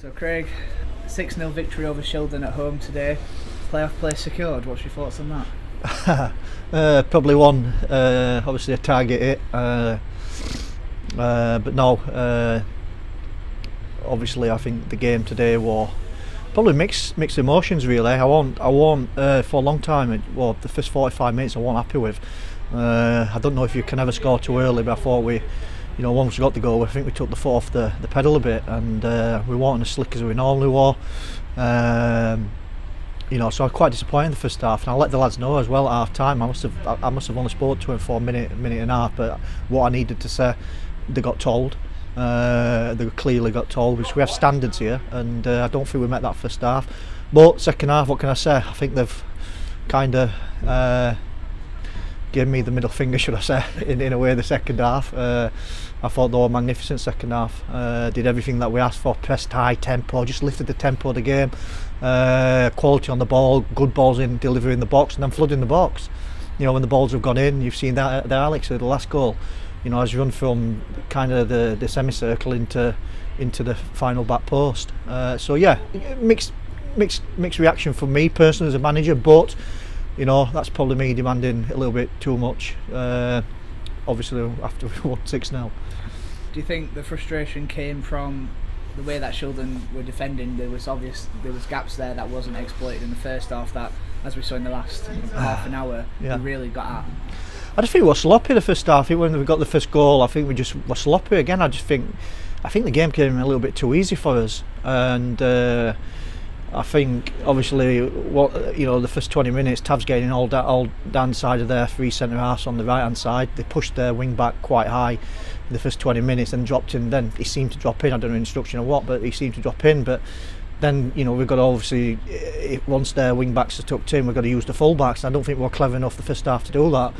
So Craig, 6-0 victory over Shildon at home today. Playoff place secured. What's your thoughts on that? Probably one, obviously a target hit, but no. Obviously, I think the game today was probably mixed emotions. Really, I won't for a long time. The first 45 minutes I wasn't happy with. I don't know if you can ever score too early, but I thought once we got the goal, I think we took the foot off the pedal a bit, and we weren't as slick as we normally were. So I was quite disappointed in the first half, and I let the lads know as well at half time. I must have only spoke to them for a minute and a half, but what I needed to say, they got told. They clearly got told, because we have standards here, and I don't think we met that first half. But second half, what can I say? I think they've kind of gave me the middle finger, should I say, in a way, the second half. I thought they were magnificent second half. Did everything that we asked for, pressed high tempo, just lifted the tempo of the game. Quality on the ball, good balls in delivery in the box, and then flooding the box. When the balls have gone in, you've seen that there, Alex, at the last goal. Has run from kind of the semicircle into the final back post. So yeah, mixed reaction from me personally as a manager, but that's probably me demanding a little bit too much. Obviously, after we won 6-0. Do you think the frustration came from the way that Shildon were defending? There was gaps there that wasn't exploited in the first half, that, as we saw in the last half an hour, we really got at. I just think we were sloppy the first half. When we got the first goal, I think we just were sloppy again. I think the game came a little bit too easy for us, and I think obviously the first 20 minutes, Tav's getting all down side of their three centre halves on the right hand side. They pushed their wing back quite high in the first 20 minutes and dropped in. Then he seemed to drop in. I don't know instruction or what, but he seemed to drop in. But then we've got to obviously, once their wing backs are tucked in, we've got to use the full backs. I don't think we're clever enough the first half to do that.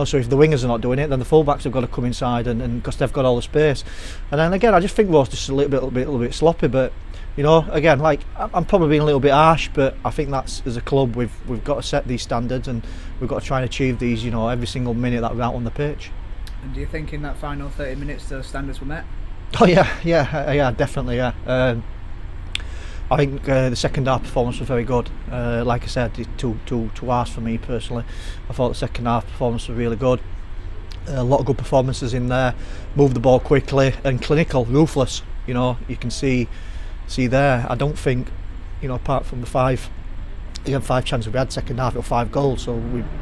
So if the wingers are not doing it, then the full backs have got to come inside, and because they've got all the space. And then again, I just think we're just a little bit sloppy. But again, like, I'm probably being a little bit harsh, but I think that's, as a club, we've got to set these standards, and we've got to try and achieve these, every single minute that we're out on the pitch. And do you think in that final 30 minutes those standards were met? Oh yeah, definitely, yeah. I think the second half performance was very good. Like I said, it's too harsh for me personally. I thought the second half performance was really good. A lot of good performances in there. Moved the ball quickly and clinical, ruthless. You can see there. I don't think, apart from the five chances we had second half, it was 5 goals. So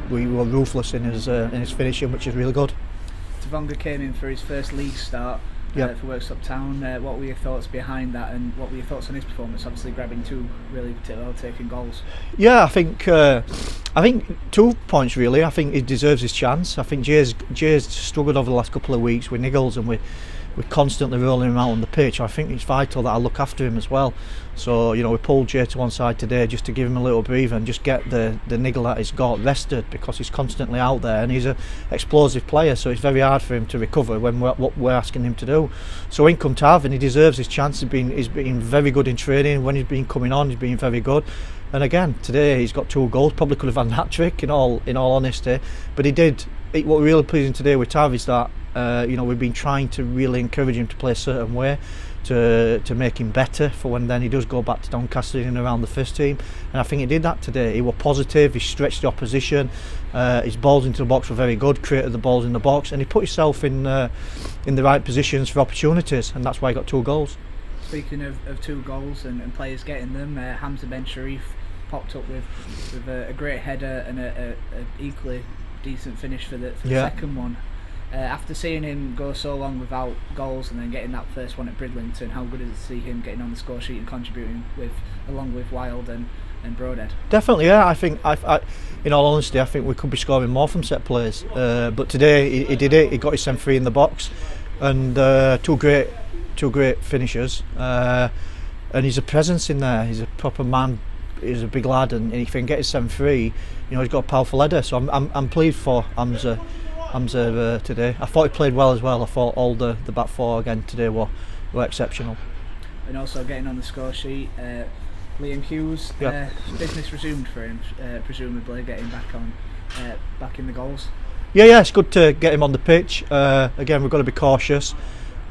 we were ruthless in his finishing, which is really good. Tavonga came in for his first league start. For Worksop Town. What were your thoughts behind that, and what were your thoughts on his performance? Obviously grabbing 2 really taking goals. Yeah, I think 2 points really. I think he deserves his chance. I think Jay's struggled over the last couple of weeks with niggles, and we're constantly rolling him out on the pitch. I think it's vital that I look after him as well. So we pulled Jay to one side today just to give him a little breather and just get the niggle that he's got rested, because he's constantly out there, and he's an explosive player, so it's very hard for him to recover when what we're asking him to do. So in come Tav, and he deserves his chance. He's been very good in training. When he's been coming on, he's been very good. And again today he's got 2 goals. Probably could have had a hat-trick in all honesty, but he did. What really pleasing today with Tav is that we've been trying to really encourage him to play a certain way to make him better for when then he does go back to Doncaster and around the first team. And I think he did that today. He was positive, he stretched the opposition, his balls into the box were very good, created the balls in the box, and he put himself in the right positions for opportunities, and that's why he got 2 goals. Speaking of 2 goals and players getting them, Hamza Ben Sharif popped up with a great header and a equally decent finish for the second one. After seeing him go so long without goals and then getting that first one at Bridlington, how good is it to see him getting on the score sheet and contributing along with Wild and Broadhead? Definitely, yeah. I think, in all honesty, I think we could be scoring more from set plays. But today he did it. He got his sent free in the box, and 2 great finishers. And he's a presence in there. He's a proper man. He's a big lad, and if he can get his 7-3, he's got a powerful header. So I'm pleased for Hamza today. I thought he played well as well. I thought all the back 4 again today were exceptional. And also getting on the score sheet, Liam Hughes, business resumed for him, presumably getting back in the goals. Yeah, it's good to get him on the pitch. Again, we've got to be cautious.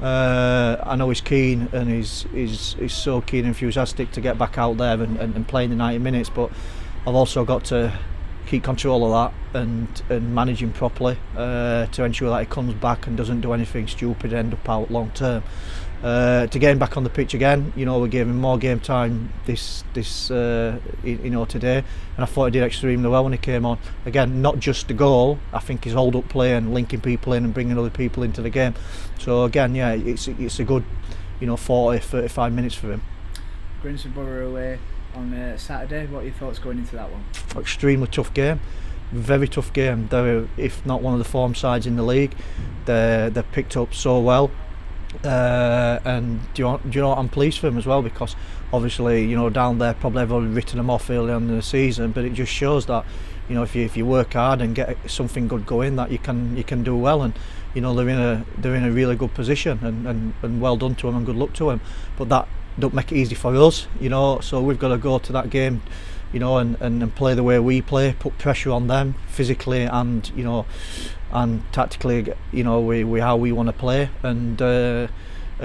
I know he's keen, and he's so keen and enthusiastic to get back out there and play in the 90 minutes, but I've also got to keep control of that and manage him properly to ensure that he comes back and doesn't do anything stupid and end up out long term. To get him back on the pitch again, we gave him more game time this today, and I thought he did extremely well when he came on. Again, not just the goal, I think his hold up play and linking people in and bringing other people into the game. So again, yeah, it's a good 40-35 minutes for him. Grimsby Borough away on Saturday. What are your thoughts going into that one? Extremely tough game, very tough game. They're, if not one of the form sides in the league. They're picked up so well. And do you know what, I'm pleased for them as well, because obviously down there probably everyone written them off early on in the season, but it just shows that if you work hard and get something good going, that you can do well, and they're in a really good position, and well done to them and good luck to them. But that don't make it easy for us, so we've got to go to that game and play the way we play, put pressure on them physically and tactically, we how we want to play, and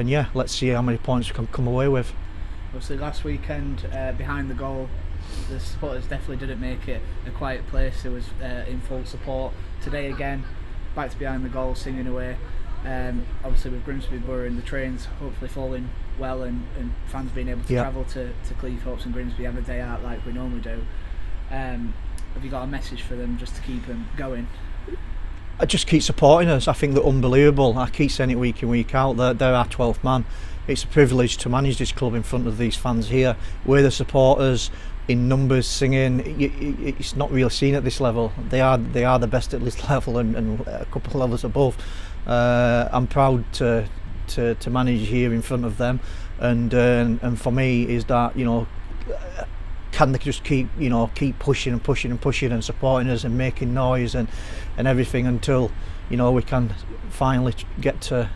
yeah, let's see how many points we can come away with. Obviously last weekend, behind the goal, the supporters definitely didn't make it a quiet place. It was in full support. Today again, back to behind the goal, singing away. Obviously with Grimsby Borough in the trains hopefully falling well, and fans being able to travel to Cleethorpes and Grimsby, have a day out like we normally do. Have you got a message for them just to keep them going? I just keep supporting us. I think they're unbelievable. I keep saying it week in, week out. They're our 12th man. It's a privilege to manage this club in front of these fans here. We're the supporters in numbers singing. It's not really seen at this level. They are the best at this level, and a couple of levels above. I'm proud to manage here in front of them, and for me is that can they just keep pushing and supporting us and making noise and everything until we can finally get to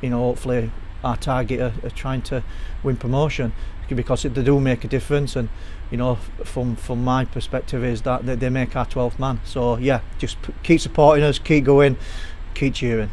hopefully our target of trying to win promotion, because they do make a difference, and from my perspective is that they make our 12th man. So yeah, just keep supporting us, keep going, keep cheering.